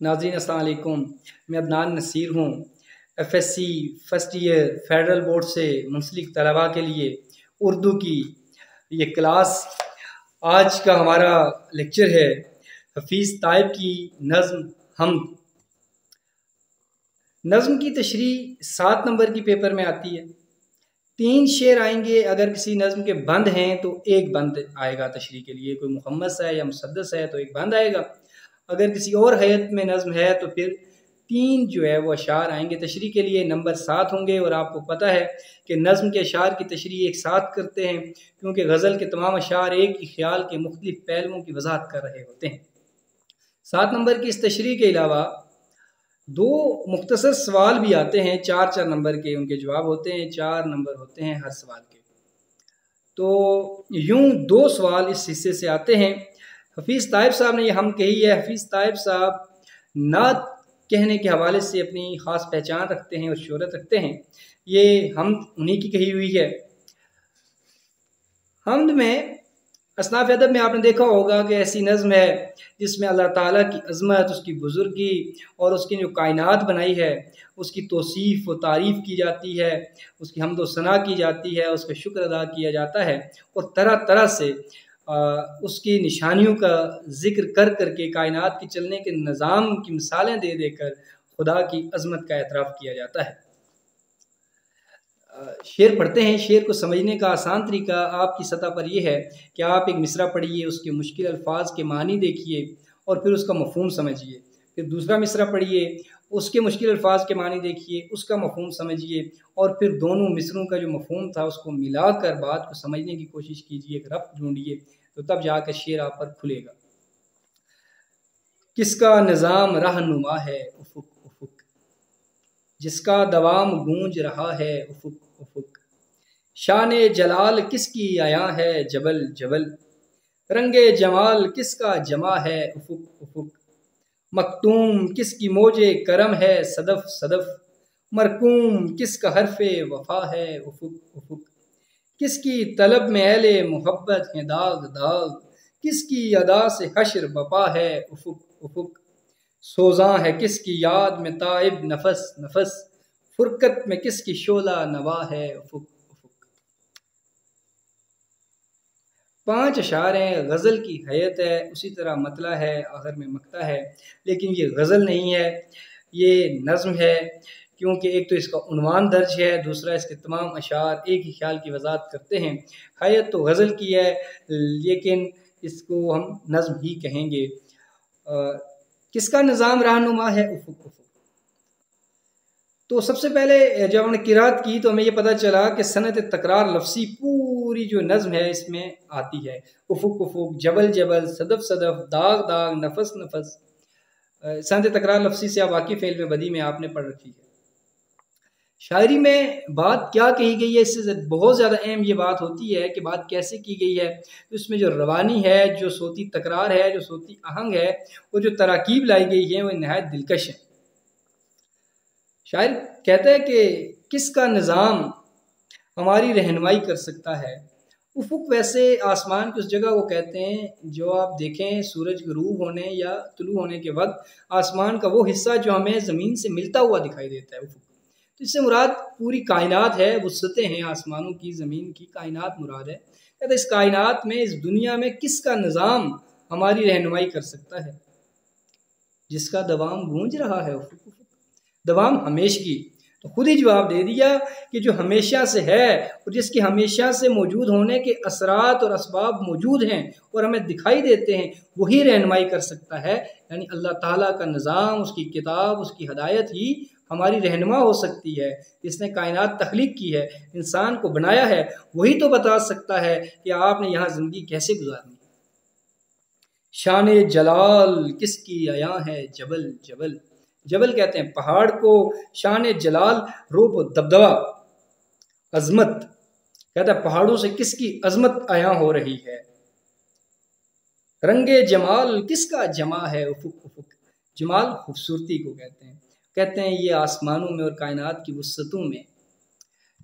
नाज़रीन अस्सलाम वालेकुम। मैं अदनान नसीर हूँ। FSC first year federal board से मुंसलिक तलबा के लिए उर्दू की ये क्लास, आज का हमारा लेक्चर है हफीज़ ताइब की नज़्म हमद। नज़्म की तशरीह 7 नंबर की पेपर में आती है। 3 शेर आएंगे, अगर किसी नज़्म के बंद हैं तो एक बंद आएगा तशरीह के लिए, कोई मुहम्मस है या मुसद्दस है तो एक बंद आएगा। अगर किसी और हैत में नज़्म है तो फिर 3 जो है वो अशार आएंगे तशरीह के लिए, नंबर 7 होंगे। और आपको पता है कि नज़्म के अशार की तशरीह एक साथ करते हैं क्योंकि गज़ल के तमाम अशार एक ही ख्याल के मुख्तलिफ पहलुओं की वजाहत कर रहे होते हैं। 7 नंबर की इस तशरीह के अलावा 2 मुख्तसर सवाल भी आते हैं, 4-4 नंबर के उनके जवाब होते हैं, 4 नंबर होते हैं हर सवाल के। तो यूं 2 सवाल इस हिस्से से आते हैं। हफीज़ ताइब साहब ने ये हम कही है। हफीज़ ताइब साहब नात कहने के हवाले से अपनी ख़ास पहचान रखते हैं और शोहरत रखते हैं। ये हम उन्हीं की कही हुई है। हमद में असनाफ़ अदब में आपने देखा होगा कि ऐसी नज़्म है जिसमें अल्लाह ताला की अज़मत, उसकी बुज़ुर्गी और उसकी जो कायनात बनाई है उसकी तौसीफ़ व तारीफ़ की जाती है, उसकी हम्द व सना की जाती है, उसका शुक्र अदा किया जाता है और तरह तरह से उसकी निशानियों का ज़िक्र कर करके कायनात के चलने के निज़ाम की मिसालें दे देकर खुदा की अज़मत का एतराफ़ किया जाता है। शेर पढ़ते हैं। शेर को समझने का आसान तरीका आपकी सतह पर यह है कि आप एक मिसरा पढ़िए, उसके मुश्किल अल्फाज के मानी देखिए और फिर उसका मफ़हूम समझिए। फिर दूसरा मिसरा पढ़िए, उसके मुश्किल अल्फाज के मानी देखिए, उसका मफ़हूम समझिए और फिर दोनों मिसरों का जो मफ़हूम था उसको मिलाकर बात को समझने की कोशिश कीजिए, एक रब्त ढूंढिए, तो तब जाकर शेर आप पर खुलेगा। किसका निज़ाम रहनुमा है उफ़ुक़ उफ़ुक़, जिसका दवाम गूंज रहा है उफ़ुक़ उफ़ुक़। शाने जलाल किसकी आया है जबल जबल, रंगे जमाल किसका जमा है उफ़ुक़ उफ़ुक़। मखतूम किसकी मौजे करम है सदफ सदफ, मरकूम किसका हरफ़े वफ़ा है उफ़ुक़ उफ़ुक़। किसकी तलब में अहले मोहब्बत है दाग दाग, किसकी अदा से हश्र बपा है उफ़ुक़ उफ़ुक़। सोज़ां है किसकी याद में ताइब नफस नफस, फुरकत में किसकी शोला नवा है उफ़ुक़ उफ़ुक़। 5 अशार हैं। गज़ल की हैत है, उसी तरह मतला है, आखिर में मक्ता है, लेकिन ये गज़ल नहीं है, ये नज़्म है। क्योंकि एक तो इसका उन्वान दर्ज है, दूसरा इसके तमाम अशार एक ही ख्याल की वजाहत करते हैं। हैत तो गज़ल की है लेकिन इसको हम नज़्म ही कहेंगे। किसका निज़ाम रहनुमा है उफ़ुक़ उफ़ुक़। तो सबसे पहले जब हमने किरात की तो हमें ये पता चला कि सनत तकरार लफ्सी पूरी जो नज़्म है इसमें आती है। उफ़ुक़ उफ़ुक़, जबल जबल, सदफ सदफ, दाग दाग, नफस नफस। सनत तकरार लफ्सी से आप वाकिफ़ हैं, इल्म बदी में आपने पढ़ रखी है। शायरी में बात क्या कही गई है, इससे बहुत ज़्यादा अहम ये बात होती है कि बात कैसे की गई है। तो इसमें जो रवानी है, जो सोती तकरार है, जो सोती आहंग है, वो जो तराकीब लाई गई है वो नहायत दिलकश है। शायर कहता है कि किसका निज़ाम हमारी रहनुमाई कर सकता है। उफ़ुक़ वैसे आसमान की उस जगह को कहते हैं जो आप देखें सूरज ग़ुरूब होने या तुलू होने के वक्त आसमान का वो हिस्सा जो हमें ज़मीन से मिलता हुआ दिखाई देता है, उफ़ुक़। तो इससे मुराद पूरी कायनात है, वुसअतें हैं आसमानों की, ज़मीन की, कायनात मुराद है। कहते इस कायनात में, इस दुनिया में किसका निज़ाम हमारी रहनुमाई कर सकता है, जिसका दवाम गूंज रहा है उफ़ुक़ उफ़ुक़। दवाम हमेशगी, तो खुद ही जवाब दे दिया कि जो हमेशा से है और जिसके हमेशा से मौजूद होने के असरात और असबाब मौजूद हैं और हमें दिखाई देते हैं, वही रहनुमाई कर सकता है। यानी अल्लाह ताला का निज़ाम, उसकी किताब, उसकी हदायत ही हमारी रहनुमा हो सकती है। जिसने कायनात तख्लीक की है, इंसान को बनाया है, वही तो बता सकता है कि आपने यहाँ ज़िंदगी कैसे गुजारनी। शाने जलाल किसकी आया है जबल जबल, जबल कहते हैं पहाड़ को, शान जलाल रूप दबदबा अजमत, कहता है पहाड़ों से किसकी अजमत आया हो रही है। रंगे जमाल किसका जमा है उफ़ुक़ उफ़ुक़, जमाल खूबसूरती को कहते हैं ये आसमानों में और कायनात की वुसअतों में